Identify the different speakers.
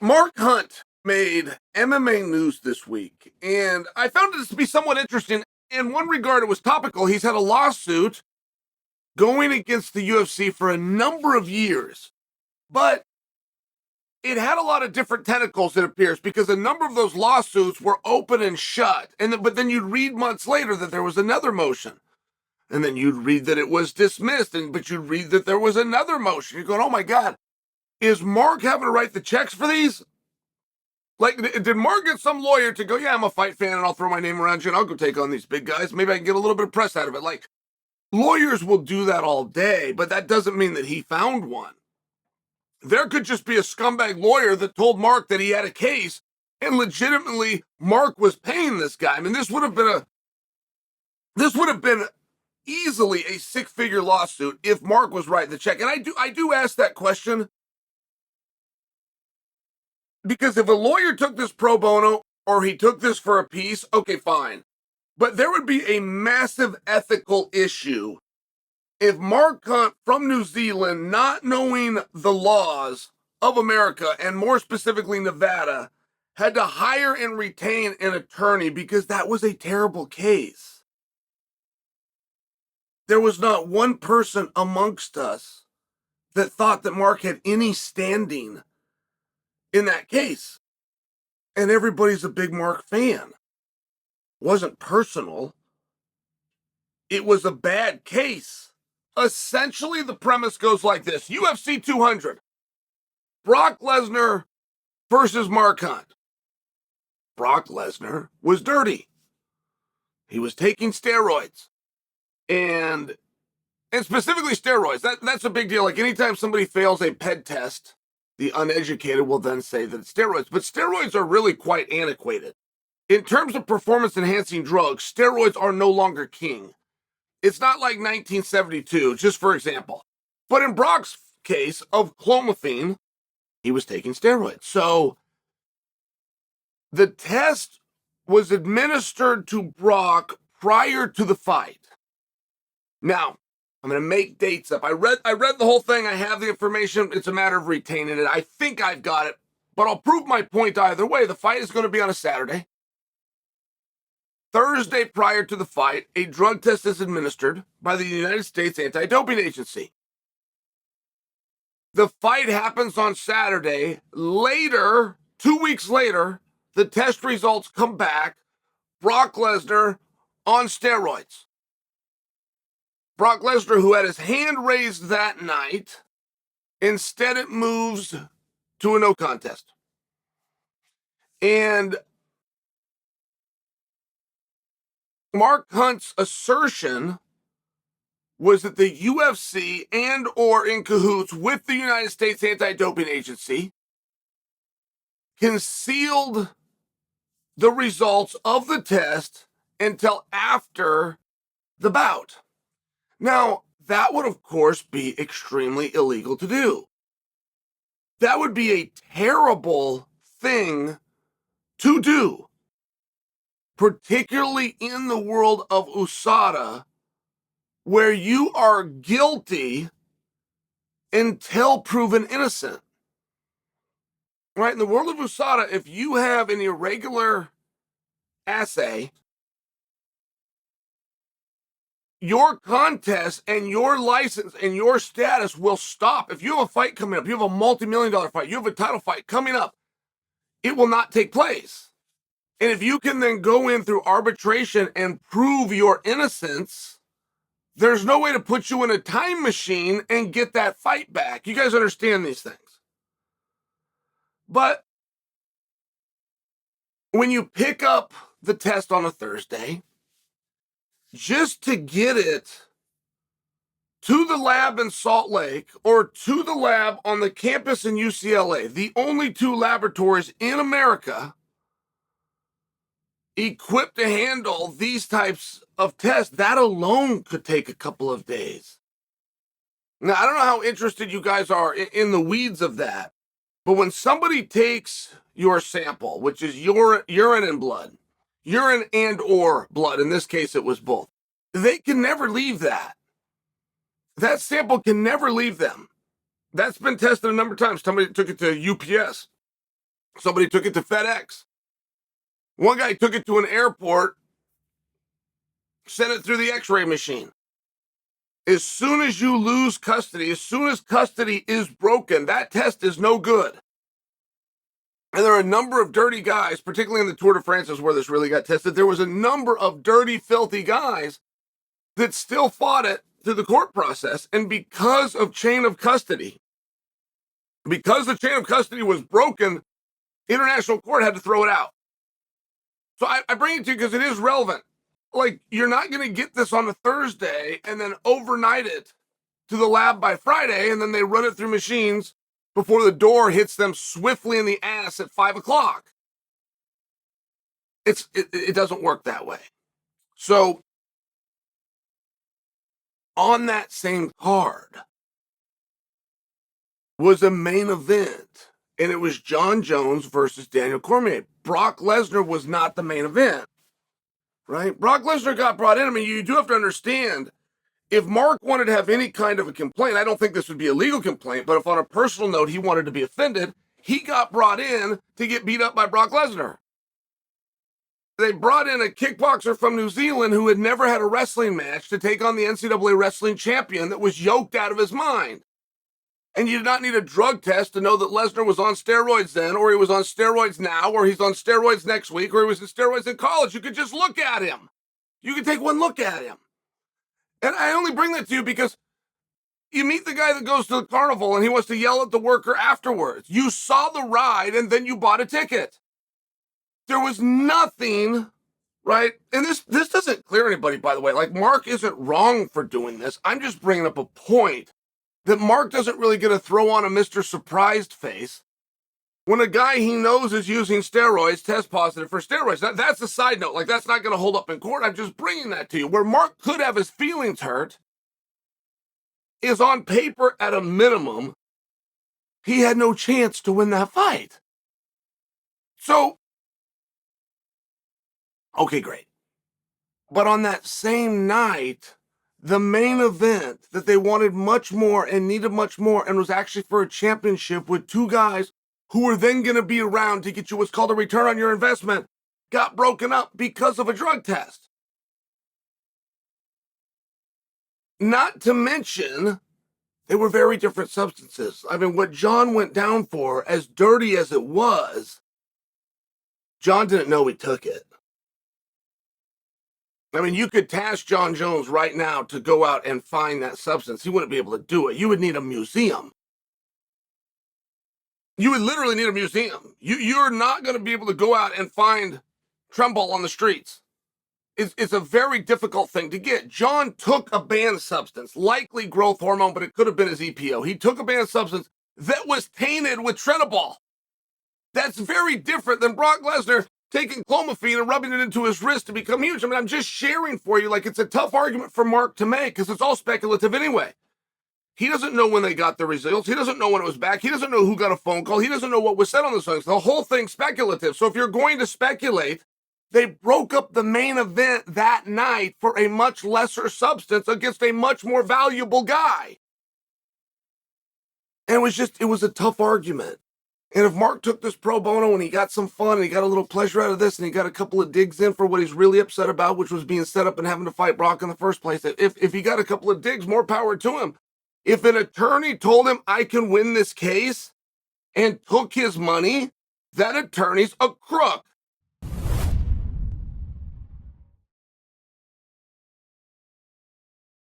Speaker 1: Mark Hunt made MMA news this week, and I found it to be somewhat interesting. In one regard, it was topical. He's had a lawsuit going against the UFC for a number of years, but it had a lot of different tentacles, it appears, because a number of those lawsuits were open and shut. But then you'd read months later that there was another motion. And then you'd read that it was dismissed, but you'd read that there was another motion. You're going, oh my God, is Mark having to write the checks for these? Like, did Mark get some lawyer to go, yeah, I'm a fight fan and I'll throw my name around you and I'll go take on these big guys. Maybe I can get a little bit of press out of it. Like, lawyers will do that all day, but that doesn't mean that he found one. There could just be a scumbag lawyer that told Mark that he had a case and legitimately Mark was paying this guy. I mean, this would have been easily a six-figure lawsuit if Mark was writing the check. And I do ask that question because if a lawyer took this pro bono or he took this for a piece, okay, fine. But there would be a massive ethical issue if Mark Hunt from New Zealand, not knowing the laws of America and more specifically Nevada, had to hire and retain an attorney because that was a terrible case. There was not one person amongst us that thought that Mark had any standing in that case. And everybody's a big Mark fan. It wasn't personal. It was a bad case. Essentially, the premise goes like this. UFC 200. Brock Lesnar versus Mark Hunt. Brock Lesnar was dirty. He was taking steroids. And specifically steroids. That's a big deal. Like anytime somebody fails a PED test, the uneducated will then say that it's steroids. But steroids are really quite antiquated. In terms of performance-enhancing drugs, steroids are no longer king. It's not like 1972, just for example. But in Brock's case of clomiphene, he was taking steroids. So the test was administered to Brock prior to the fight. Now, I'm going to make dates up. I read the whole thing. I have the information. It's a matter of retaining it. I think I've got it, but I'll prove my point either way. The fight is going to be on a Saturday. Thursday prior to the fight, a drug test is administered by the United States Anti-Doping Agency. The fight happens on Saturday. Later, 2 weeks later, the test results come back. Brock Lesnar on steroids. Brock Lesnar, who had his hand raised that night, instead it moves to a no contest. And Mark Hunt's assertion was that the UFC and or in cahoots with the United States Anti-Doping Agency concealed the results of the test until after the bout. Now, that would, of course, be extremely illegal to do. That would be a terrible thing to do, particularly in the world of USADA, where you are guilty until proven innocent. Right? In the world of USADA, if you have an irregular assay, your contest and your license and your status will stop. If you have a fight coming up, you have a multi-million-dollar fight, you have a title fight coming up, it will not take place. And if you can then go in through arbitration and prove your innocence, there's no way to put you in a time machine and get that fight back. You guys understand these things. But when you pick up the test on a Thursday, just to get it to the lab in Salt Lake or to the lab on the campus in UCLA, the only two laboratories in America equipped to handle these types of tests, that alone could take a couple of days. Now, I don't know how interested you guys are in the weeds of that, but when somebody takes your sample, which is urine and blood, urine and or blood, in this case it was both, they can never leave that. That sample can never leave them. That's been tested a number of times. Somebody took it to UPS. Somebody took it to FedEx. One guy took it to an airport, sent it through the x-ray machine. As soon as you lose custody, as soon as custody is broken, that test is no good. And there are a number of dirty guys, particularly in the Tour de France is where this really got tested. There was a number of dirty, filthy guys that still fought it through the court process. And because of chain of custody, because the chain of custody was broken, international court had to throw it out. So I bring it to you because it is relevant. Like, you're not going to get this on a Thursday and then overnight it to the lab by Friday, and then they run it through machines before the door hits them swiftly in the ass at 5 o'clock. It doesn't work that way. So on that same card was a main event, and it was Jon Jones versus Daniel Cormier. Brock Lesnar was not the main event, right? Brock Lesnar got brought in. I mean, you do have to understand, if Mark wanted to have any kind of a complaint, I don't think this would be a legal complaint, but if on a personal note he wanted to be offended, he got brought in to get beat up by Brock Lesnar. They brought in a kickboxer from New Zealand who had never had a wrestling match to take on the NCAA wrestling champion that was yoked out of his mind. And you did not need a drug test to know that Lesnar was on steroids then, or he was on steroids now, or he's on steroids next week, or he was on steroids in college. You could just look at him. You could take one look at him. And I only bring that to you because you meet the guy that goes to the carnival and he wants to yell at the worker afterwards. You saw the ride and then you bought a ticket. There was nothing, right? And this doesn't clear anybody, by the way. Like, Mark isn't wrong for doing this. I'm just bringing up a point that Mark doesn't really get to throw on a Mr. Surprised face when a guy he knows is using steroids tests positive for steroids. That's a side note. Like, that's not going to hold up in court. I'm just bringing that to you. Where Mark could have his feelings hurt is on paper at a minimum. He had no chance to win that fight. So, okay, great. But on that same night, the main event that they wanted much more and needed much more and was actually for a championship with two guys who were then going to be around to get you what's called a return on your investment, got broken up because of a drug test. Not to mention, they were very different substances. I mean, what Jon went down for, as dirty as it was, Jon didn't know he took it. I mean, you could task Jon Jones right now to go out and find that substance. He wouldn't be able to do it. You would need a museum. You would literally need a museum. You're not going to be able to go out and find Trumbull on the streets. It's a very difficult thing to get. Jon took a banned substance, likely growth hormone, but it could have been his EPO. He took a banned substance that was tainted with Trenibol. That's very different than Brock Lesnar taking clomiphene and rubbing it into his wrist to become huge. I mean, I'm just sharing for you, like, it's a tough argument for Mark to make because it's all speculative anyway. He doesn't know when they got the results. He doesn't know when it was back. He doesn't know who got a phone call. He doesn't know what was said on the songs. The whole thing's speculative. So if you're going to speculate, they broke up the main event that night for a much lesser substance against a much more valuable guy. And it was a tough argument. And if Mark took this pro bono and he got some fun and he got a little pleasure out of this and he got a couple of digs in for what he's really upset about, which was being set up and having to fight Brock in the first place, if he got a couple of digs, more power to him. If an attorney told him, I can win this case, and took his money, that attorney's a crook.